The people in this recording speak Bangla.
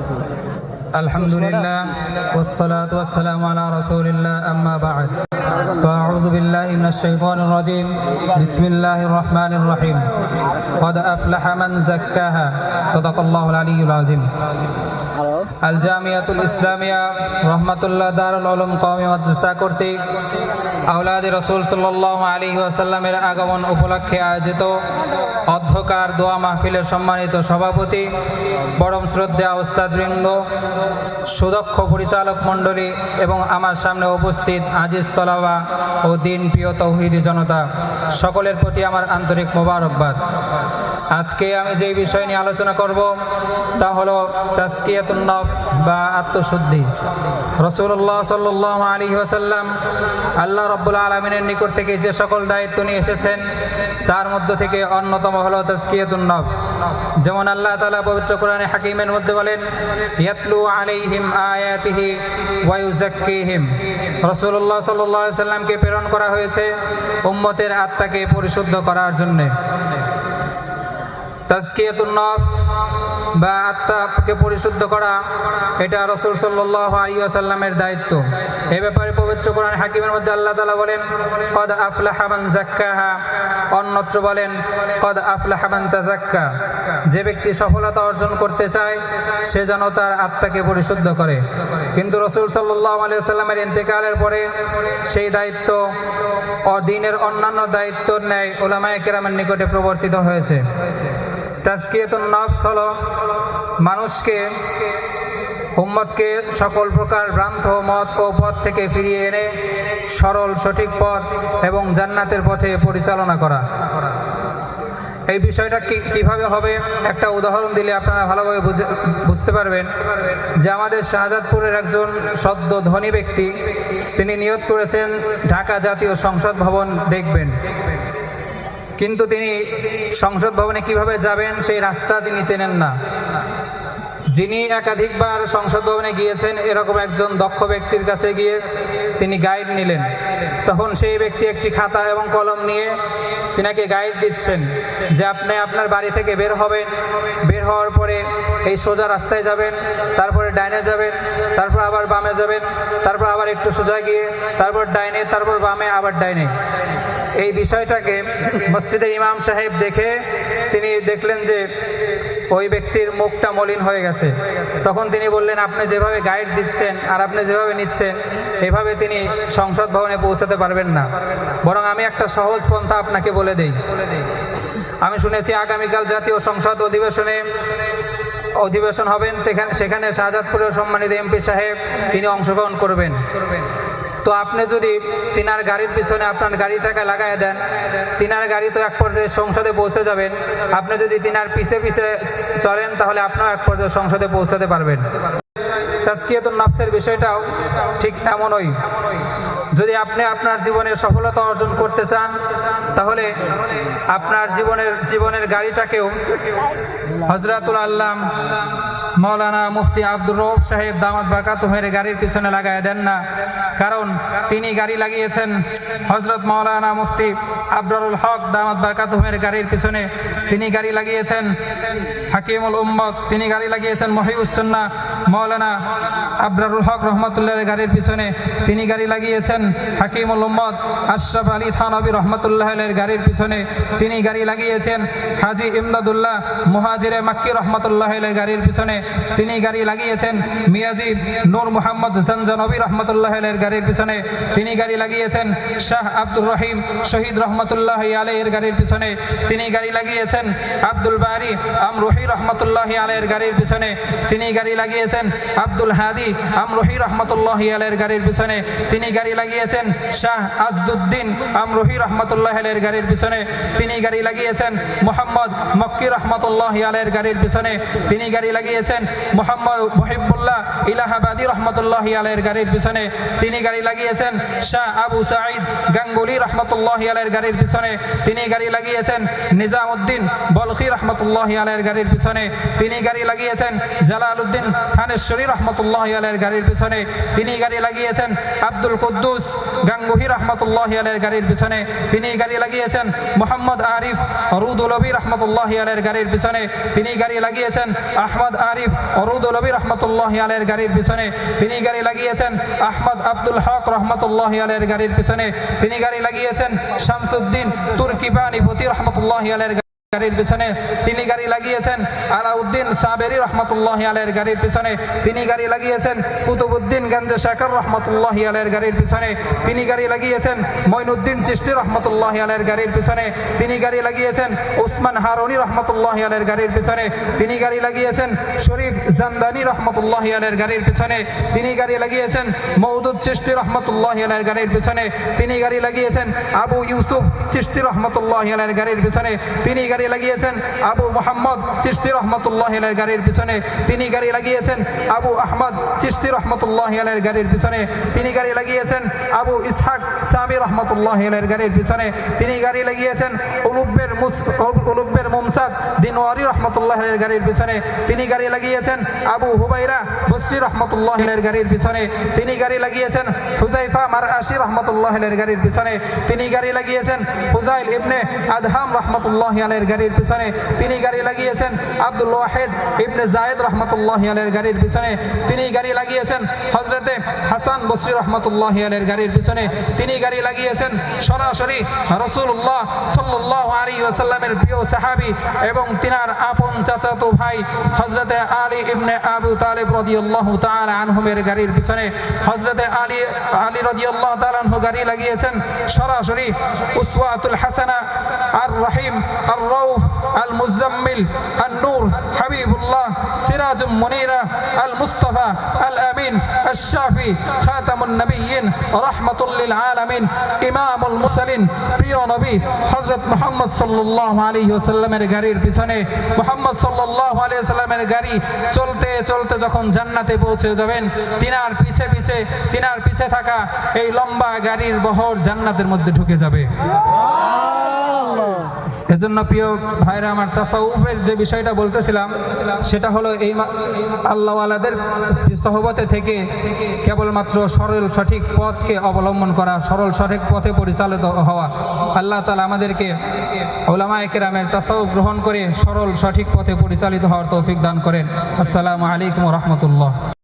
আলহামদুলিল্লাহ والصلاة والسلام على رسول الله أما بعد فأعوذ بالله من الشيطان الرجيم بسم الله الرحمن الرحيم قد أفلح من زكاها صدق الله العلي العظيم আল জামিয়াতুল ইসলামিয়া রহমাতুল্লাহ দারুল উলুম কওমি মাদ্রাসা কর্তৃক আওলাদে রাসূল সাল্লাল্লাহু আলাইহি ওয়াসাল্লামের আগমন উপলক্ষে আয়োজিত অধ্যকার দোয়া মাহফিলের সম্মানিত সভাপতি, পরম শ্রদ্ধেয় উস্তাদবৃন্দ, সুদক্ষ পরিচালক মণ্ডলী এবং আমার সামনে উপস্থিত আজিজ তলাবা ও দিন প্রিয় তৌহিদি জনতা, সকলের প্রতি আমার আন্তরিক মোবারকবাদ। আজকে আমি যে বিষয় নিয়ে আলোচনা করব তা হলো তাজকিয়াতুন নফস বা আত্মশুদ্ধি। রাসূলুল্লাহ সাল্লাল্লাহু আলাইহি ওয়াসাল্লাম আল্লাহ রাব্বুল আলামিনের নিকট থেকে যে সকল দায়িত্ব নিয়ে এসেছেন তার মধ্য থেকে অন্যতম হলো তাজকিয়াতুন নফস। যেমন আল্লাহ তাআলা পবিত্র কোরআনে হাকিমের মধ্যে বলেন, ইয়াতলু আলাইহিম আয়াতিহি ওয়া ইউযাক্কিহিম। রাসূলুল্লাহ সাল্লাল্লাহু আলাইহি ওয়াসাল্লামকে প্রেরণ করা হয়েছে উম্মতের আত্মাকে পরিশুদ্ধ করার জন্য। তাজকিয়াতুন নফস বা আত্মাকে পরিশুদ্ধ করা এটা রাসূল সাল্লাল্লাহু আলাইহি ওয়াসাল্লামের দায়িত্ব। এই ব্যাপারে পবিত্র কোরআন হাকিমের মধ্যে আল্লাহ তাআলা বলেন, কদ আফলাহা মান যাক্কাহা, অন্যত্র বলেন কদ আফলাহা মান তাযাক্কা। যে ব্যক্তি সফলতা অর্জন করতে চায় সে যেন তার আত্মাকে পরিশুদ্ধ করে। কিন্তু রাসূল সাল্লাল্লাহু আলাইহি ওয়াসাল্লামের ইন্তেকালের পরে সেই দায়িত্ব দ্বীনের অন্যান্য দায়িত্বর ন্যায় উলামায়ে কেরামের নিকটে প্রবর্তিত হয়েছে। তাজকিয়াতুন নফস হলো মানুষকে, উম্মতকে সকল প্রকার ভ্রান্ত মত ও পথ থেকে ফিরিয়ে এনে সরল সঠিক পথ এবং জান্নাতের পথে পরিচালনা করা। এই বিষয়টা কিভাবে হবে একটা উদাহরণ দিলে আপনারা ভালোভাবে বুঝতে পারবেন যে আমাদের শাহজাদপুরের একজন সদ্য ধনী ব্যক্তি, তিনি নিয়ত করেছেন ঢাকা জাতীয় সংসদ ভবন দেখবেন, কিন্তু তিনি সংসদ ভবনে কিভাবে যাবেন সেই রাস্তা তিনি চেনেন না। যিনি একাধিকবার সংসদ ভবনে গিয়েছেন এরকম একজন দক্ষ ব্যক্তির কাছে গিয়ে তিনি গাইড নিলেন। তখন সেই ব্যক্তি একটি খাতা এবং কলম নিয়ে তিনাকে গাইড দিচ্ছেন যে আপনি আপনার বাড়ি থেকে বের হবেন, বের হওয়ার পরে এই সোজা রাস্তায় যাবেন, তারপরে ডাইনে যাবেন, তারপর আবার বামে যাবেন, তারপর আবার একটু সোজা গিয়ে তারপর ডাইনে, তারপর বামে, আবার ডাইনে। এই বিষয়টাকে মসজিদের ইমাম সাহেব দেখে তিনি দেখলেন যে ওই ব্যক্তির মুখটা মলিন হয়ে গেছে। তখন তিনি বললেন, আপনি যেভাবে গাইড দিচ্ছেন আর আপনি যেভাবে নিচ্ছেন এভাবে তিনি সংসদ ভবনে পৌঁছাতে পারবেন না, বরং আমি একটা সহজ পন্থা আপনাকে বলে দেই। আমি শুনেছি আগামীকাল জাতীয় সংসদ অধিবেশন হবেন, সেখানে শাহজাদপুরের সম্মানিত এমপি সাহেব তিনি অংশগ্রহণ করবেন। তো আপনি যদি তিনার গাড়ির পিছনে আপনার গাড়িটাকে লাগায় দেন, তিনার গাড়ি তো এক পর্যায়ে সংসদে পৌঁছে যাবেন। আপনি যদি তিনার পিছে পিছে চলেন তাহলে আপনিও এক পর্যায়ে সংসদে পৌঁছাতে পারবেন। তাজকিয়াতুন নফসের বিষয়টাও ঠিক এমনই। যদি আপনি আপনার জীবনে সফলতা অর্জন করতে চান তাহলে আপনার জীবনের গাড়িটাকেও হযরতুল আল্লাম মাওলানা মুফতি আব্দুর রউফ সাহেব দামাত বারাকাতুহুর গাড়ির পিছনে লাগায় দেন না, কারণ তিনি গাড়ি লাগিয়েছেন হযরত মাওলানা মুফতি আবরারুল হক দামাত বারাকাতুহুর গাড়ির পিছনে, তিনি গাড়ি লাগিয়েছেন হাকিমুল উম্মত, তিনি গাড়ি লাগিয়েছেন মহিউস সুন্নাহ মাওলানা আবরারুল হক রহমাতুল্লাহর গাড়ির পিছনে, তিনি গাড়ি লাগিয়েছেন হাকিমুল উম্মত আশরাফ আলী থানভী রহমাতুল্লাহের গাড়ির পিছনে, তিনি গাড়ি লাগিয়েছেন হাজী ইমদাদুল্লাহ মুহাজিরে মাক্কি রহমাতুল্লাহের গাড়ির পিছনে, তিনি গাড়ি লাগিয়েছেন মিয়াজি নূর মুহাম্মদ জানজানবী রহমাতুল্লাহের গাড়ির পিছনে, তিনি গাড়ি লাগিয়েছেন শাহ আব্দুর রহিম শহীদ রহমাতুল্লাহ আলাইহির গাড়ির পিছনে, তিনি গাড়ি লাগিয়েছেন আব্দুল বারি আমরুহি রহমাতুল্লাহ আলাইহির গাড়ির পিছনে, তিনি গাড়ি লাগিয়েছেন আব্দুল হাদি আমরুহি রহমাতুল্লাহ আলাইহির গাড়ির পিছনে, তিনি গাড়ি লাগিয়েছেন শাহ আজদুদ্দিন আমরুহি রহমাতুল্লাহ আলাইহির গাড়ির পিছনে, তিনি গাড়ি লাগিয়েছেন মুহাম্মদ মক্কি রহমাতুল্লাহ আলাইহির গাড়ির পিছনে, তিনি গাড়ি লাগিয়েছেন মুহাম্মদ মুহিবুল্লাহ ইলাহাবাদী রহমাতুল্লাহ আলাইহির গাড়ির পিছনে, তিনি গাড়ি লাগিয়েছেন শাহ আবু সাঈদ গাঙ্গুলি রহমাতুল্লাহ আলাইহির গাড়ির পিছনে, তিনি গাড়ি লাগিয়েছেন নিজামউদ্দিন বলখি রহমাতুল্লাহ আলাইহির গাড়ির পিছনে, তিনি গাড়ি লাগিয়েছেন জালালউদ্দিন থানেশ্বরী রহমাতুল্লাহ আলাইহির গাড়ির পিছনে, তিনি গাড়ি লাগিয়েছেন আব্দুল কুদ্দুস গাঙ্গুহি রহমাতুল্লাহ আলাইহির গাড়ির পিছনে, তিনি গাড়ি লাগিয়েছেন মোহাম্মদ আরিফ রুদুলবী রহমাতুল্লাহ আলাইহির গাড়ির পিছনে, তিনি গাড়ি লাগিয়েছেন আহমদ আরিফ আলিফ অরুদুল নবী রহমতুল্লাহি আলাইহির গাড়ির পিছনে তিনি গাড়ি লাগিয়েছেন। আহমদ আব্দুল হক রহমতুল্লাহি আলাইহির গাড়ির পিছনে তিনি গাড়ি লাগিয়েছেন। শামসুদ্দিন তুর্কিবানি পতি রহমতুল্লাহি আলাইহির গাড়ির পিছনে তিনি গাড়ি লাগিয়েছেন। আলাউদ্দিন সাবেরি রহমতুল্লাহি আলাইহির গাড়ির পিছনে তিনি গাড়ি লাগিয়েছেন। কুতুবউদ্দিন গঞ্জে শাকর রহমতুল্লাহি আলাইহির গাড়ির পিছনে তিনি গাড়ি লাগিয়েছেন। মঈনুদ্দিন চিশতি রহমতুল্লাহি আলাইহির গাড়ির পিছনে তিনি গাড়ি লাগিয়েছেন। উসমান হারুনি রহমতুল্লাহি আলাইহির গাড়ির পিছনে তিনি গাড়ি লাগিয়েছেন। শরীফ জামদানি রহমতুল্লাহি আলাইহির গাড়ির পিছনে তিনি গাড়ি লাগিয়েছেন। মওদুদ চিশতি রহমতুল্লাহি আলাইহির গাড়ির পিছনে তিনি গাড়ি লাগিয়েছেন। আবু ইউসুফ চিশতি রহমতুল্লাহি আলাইহির গাড়ির পিছনে তিনি গাড়ি লাগিয়েছেন। আবু মুহাম্মদ চিশতি রহমতুল্লাহি আলাইহির গাড়ির পিছনে তিনি গাড়ি লাগিয়েছেন। আবু আহমদ চিশতি রহমতুল্লাহি আলাইহির গাড়ির পিছনে তিনি গাড়ি লাগিয়েছেন। আবু ইসহাক সামি রহমতুল্লাহি আলাইহির গাড়ির পিছনে তিনি গাড়ি লাগিয়েছেন। উলুব্বের মুমসাদ দিনওয়ারি রহমতুল্লাহি আলাইহির গাড়ির পিছনে তিনি গাড়ি লাগিয়েছেন। আবু হুবাইরা বসরি রহমতুল্লাহি আলাইহির গাড়ির পিছনে তিনি গাড়ি লাগিয়েছেন। হুযাইফা মারআশি রহমতুল্লাহি আলাইহির গাড়ির পিছনে তিনি গাড়ি লাগিয়েছেন। হুযাইল ইবনে আদহাম রহমতুল্লাহি আলাইহির গাড়ির পিছনে তিনি গাড়ি লাগিয়েছেন। আব্দুল ওয়াহিদ ইবনে যায়েদ রাহমাতুল্লাহি আলাইহির গাড়ির পিছনে তিনি গাড়ি লাগিয়েছেন। হযরতে হাসান বসরি রাহমাতুল্লাহি আলাইহির গাড়ির পিছনে তিনি গাড়ি লাগিয়েছেন। সরাসরি রাসূলুল্লাহ সাল্লাল্লাহু আলাইহি ওয়াসাল্লামের প্রিয় সাহাবী এবং তিনার আপন চাচাতো ভাই হযরতে আলী ইবনে আবু তালিব রাদিয়াল্লাহু তাআলা আনহুমের গাড়ির পিছনে হযরতে আলী রাদিয়াল্লাহু তাআলা আনহু গাড়ি লাগিয়েছেন। সরাসরি উসওয়াতুল হাসানা আর রহিম আর রউফ আল মুজাম্মিল আন নূর হাবিবুল্লাহ সিরাজুম মুনীরা আল মুস্তাফা আল আমিন আশ শাফি খাতামুন নবিয়্যিন রাহমাতুল লিল আলামিন ইমামুল মুরসালিন প্রিয় নবী হযরত মুহাম্মদ সাল্লাল্লাহু আলাইহি ওয়াসাল্লামের গাড়ির পিছনে মুহাম্মদ সাল্লাল্লাহু আলাইহি ওয়াসাল্লামের গাড়ি চলতে চলতে যখন জান্নাতে পৌঁছে যাবেন তিনার পিছে থাকা এই লম্বা গাড়ির বহর জান্নাতের মধ্যে ঢুকে যাবে। এজন্য প্রিয় ভাইরা আমার, তাসাউফের যে বিষয়টা বলতেছিলাম সেটা হলো এই আল্লাহওয়ালাদের সহবতে থেকে কেবলমাত্র সরল সঠিক পথকে অবলম্বন করা, সরল সঠিক পথে পরিচালিত হওয়া। আল্লাহ তাআলা আমাদেরকে উলামায়ে কেরামের তাসাউফ গ্রহণ করে সরল সঠিক পথে পরিচালিত হওয়ার তৌফিক দান করেন। আসসালামু আলাইকুম ওয়া রাহমাতুল্লাহ।